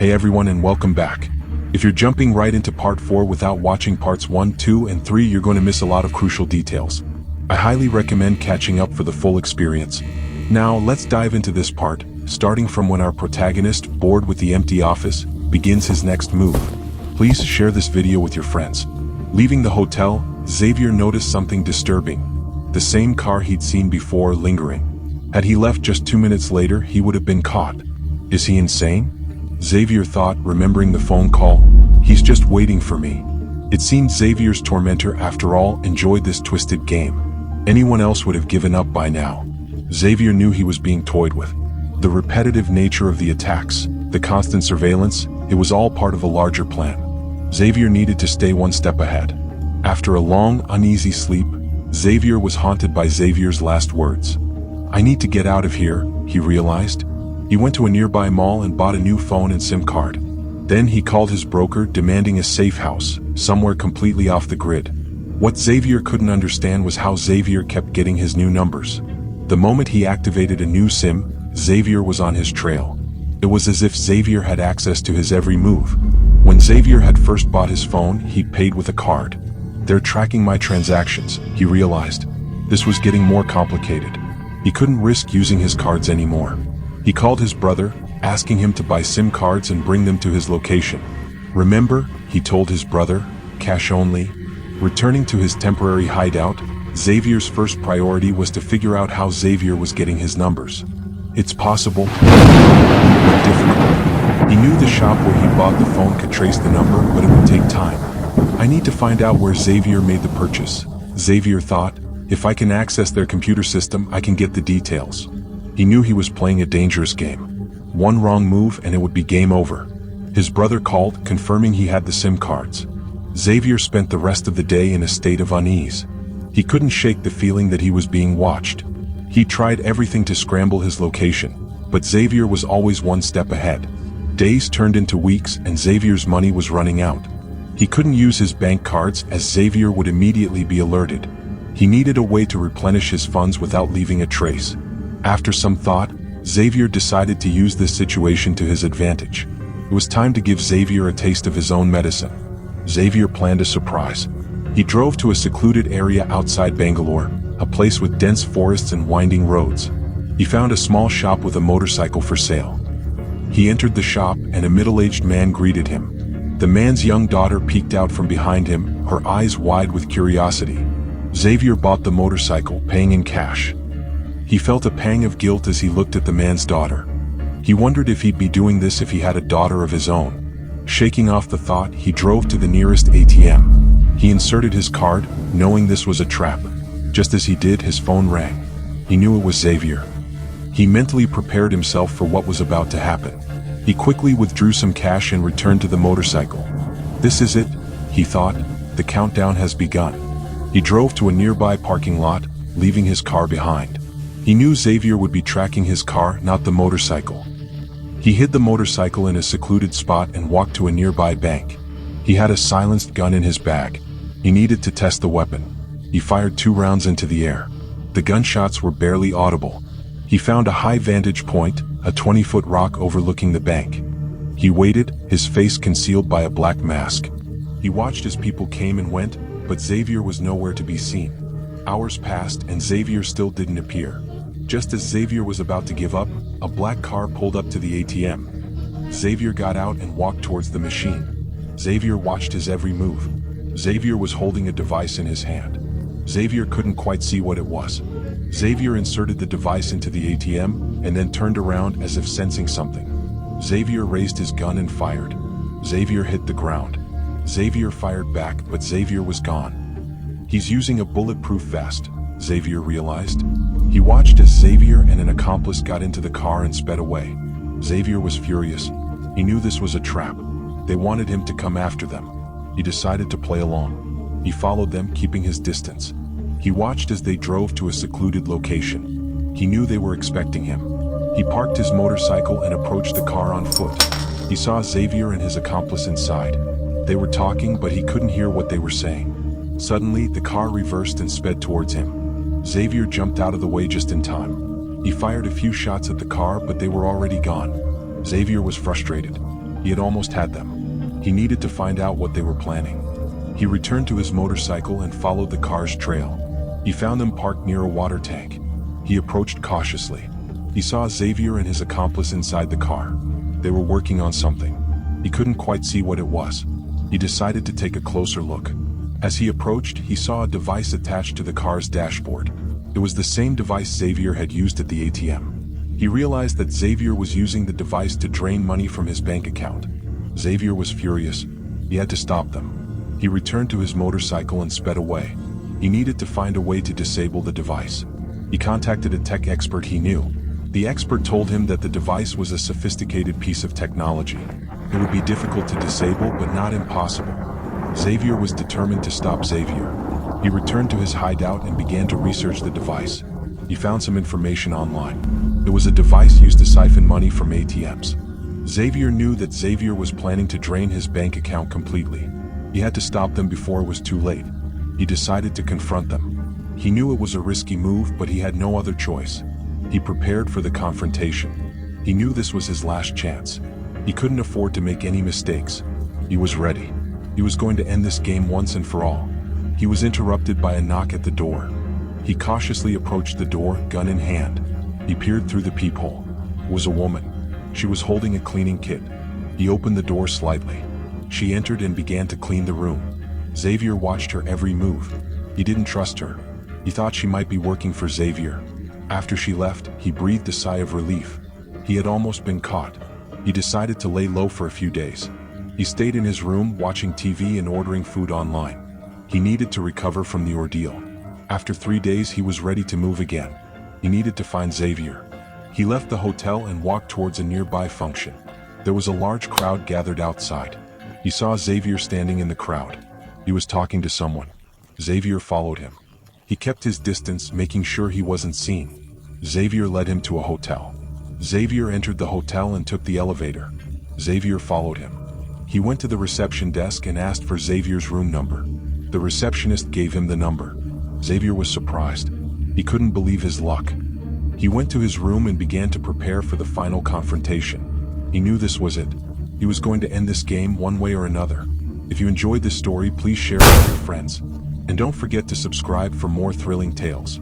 Hey everyone, and welcome back. If you're jumping right into part 4 without watching parts 1, 2, and 3, you're going to miss a lot of crucial details. I highly recommend catching up for the full experience. Now, let's dive into this part, starting from when our protagonist, bored with the empty office, begins his next move. Please share this video with your friends. Leaving the hotel, Xavier noticed something disturbing. The same car he'd seen before lingering. Had he left just 2 minutes later, he would have been caught. Is he insane? Xavier thought, remembering the phone call. He's just waiting for me. It seemed Xavier's tormentor, after all, enjoyed this twisted game. Anyone else would have given up by now. Xavier knew he was being toyed with. The repetitive nature of the attacks, the constant surveillance, it was all part of a larger plan. Xavier needed to stay one step ahead. After a long, uneasy sleep, Xavier was haunted by Xavier's last words. "I need to get out of here," he realized. He went to a nearby mall and bought a new phone and SIM card. Then he called his broker, demanding a safe house, somewhere completely off the grid. What Xavier couldn't understand was how Xavier kept getting his new numbers. The moment he activated a new SIM, Xavier was on his trail. It was as if Xavier had access to his every move. When Xavier had first bought his phone, he paid with a card. "They're tracking my transactions," he realized. This was getting more complicated. He couldn't risk using his cards anymore. He called his brother, asking him to buy SIM cards and bring them to his location. "Remember," he told his brother, "cash only." Returning to his temporary hideout, Xavier's first priority was to figure out how Xavier was getting his numbers. It's possible, but difficult. He knew the shop where he bought the phone could trace the number, but it would take time. "I need to find out where Xavier made the purchase," Xavier thought. "If I can access their computer system, I can get the details." He knew he was playing a dangerous game. One wrong move and it would be game over. His brother called, confirming he had the SIM cards. Xavier spent the rest of the day in a state of unease. He couldn't shake the feeling that he was being watched. He tried everything to scramble his location, but Xavier was always one step ahead. Days turned into weeks and Xavier's money was running out. He couldn't use his bank cards as Xavier would immediately be alerted. He needed a way to replenish his funds without leaving a trace. After some thought, Xavier decided to use this situation to his advantage. It was time to give Xavier a taste of his own medicine. Xavier planned a surprise. He drove to a secluded area outside Bangalore, a place with dense forests and winding roads. He found a small shop with a motorcycle for sale. He entered the shop and a middle-aged man greeted him. The man's young daughter peeked out from behind him, her eyes wide with curiosity. Xavier bought the motorcycle, paying in cash. He felt a pang of guilt as he looked at the man's daughter. He wondered if he'd be doing this if he had a daughter of his own. Shaking off the thought, he drove to the nearest ATM. He inserted his card, knowing this was a trap. Just as he did, his phone rang. He knew it was Xavier. He mentally prepared himself for what was about to happen. He quickly withdrew some cash and returned to the motorcycle. "This is it," he thought. "The countdown has begun." He drove to a nearby parking lot, leaving his car behind. He knew Xavier would be tracking his car, not the motorcycle. He hid the motorcycle in a secluded spot and walked to a nearby bank. He had a silenced gun in his bag. He needed to test the weapon. He fired 2 rounds into the air. The gunshots were barely audible. He found a high vantage point, a 20-foot rock overlooking the bank. He waited, his face concealed by a black mask. He watched as people came and went, but Xavier was nowhere to be seen. Hours passed and Xavier still didn't appear. Just as Xavier was about to give up, a black car pulled up to the ATM. Xavier got out and walked towards the machine. Xavier watched his every move. Xavier was holding a device in his hand. Xavier couldn't quite see what it was. Xavier inserted the device into the ATM and then turned around as if sensing something. Xavier raised his gun and fired. Xavier hit the ground. Xavier fired back, but Xavier was gone. "He's using a bulletproof vest," Xavier realized. He watched as Xavier and an accomplice got into the car and sped away. Xavier was furious. He knew this was a trap. They wanted him to come after them. He decided to play along. He followed them, keeping his distance. He watched as they drove to a secluded location. He knew they were expecting him. He parked his motorcycle and approached the car on foot. He saw Xavier and his accomplice inside. They were talking, but he couldn't hear what they were saying. Suddenly, the car reversed and sped towards him. Xavier jumped out of the way just in time. He fired a few shots at the car, but they were already gone. Xavier was frustrated. He had almost had them. He needed to find out what they were planning. He returned to his motorcycle and followed the car's trail. He found them parked near a water tank. He approached cautiously. He saw Xavier and his accomplice inside the car. They were working on something. He couldn't quite see what it was. He decided to take a closer look. As he approached, he saw a device attached to the car's dashboard. It was the same device Xavier had used at the ATM. He realized that Xavier was using the device to drain money from his bank account. Xavier was furious. He had to stop them. He returned to his motorcycle and sped away. He needed to find a way to disable the device. He contacted a tech expert he knew. The expert told him that the device was a sophisticated piece of technology. It would be difficult to disable, but not impossible. Xavier was determined to stop Xavier. He returned to his hideout and began to research the device. He found some information online. It was a device used to siphon money from ATMs. Xavier knew that Xavier was planning to drain his bank account completely. He had to stop them before it was too late. He decided to confront them. He knew it was a risky move, but he had no other choice. He prepared for the confrontation. He knew this was his last chance. He couldn't afford to make any mistakes. He was ready. He was going to end this game once and for all. He was interrupted by a knock at the door. He cautiously approached the door, gun in hand. He peered through the peephole. It was a woman. She was holding a cleaning kit. He opened the door slightly. She entered and began to clean the room. Xavier watched her every move. He didn't trust her. He thought she might be working for Xavier. After she left, he breathed a sigh of relief. He had almost been caught. He decided to lay low for a few days. He stayed in his room watching TV and ordering food online. He needed to recover from the ordeal. After 3 days, he was ready to move again. He needed to find Xavier. He left the hotel and walked towards a nearby function. There was a large crowd gathered outside. He saw Xavier standing in the crowd. He was talking to someone. Xavier followed him. He kept his distance, making sure he wasn't seen. Xavier led him to a hotel. Xavier entered the hotel and took the elevator. Xavier followed him. He went to the reception desk and asked for Xavier's room number. The receptionist gave him the number. Xavier was surprised. He couldn't believe his luck. He went to his room and began to prepare for the final confrontation. He knew this was it. He was going to end this game one way or another. If you enjoyed this story, please share it with your friends. And don't forget to subscribe for more thrilling tales.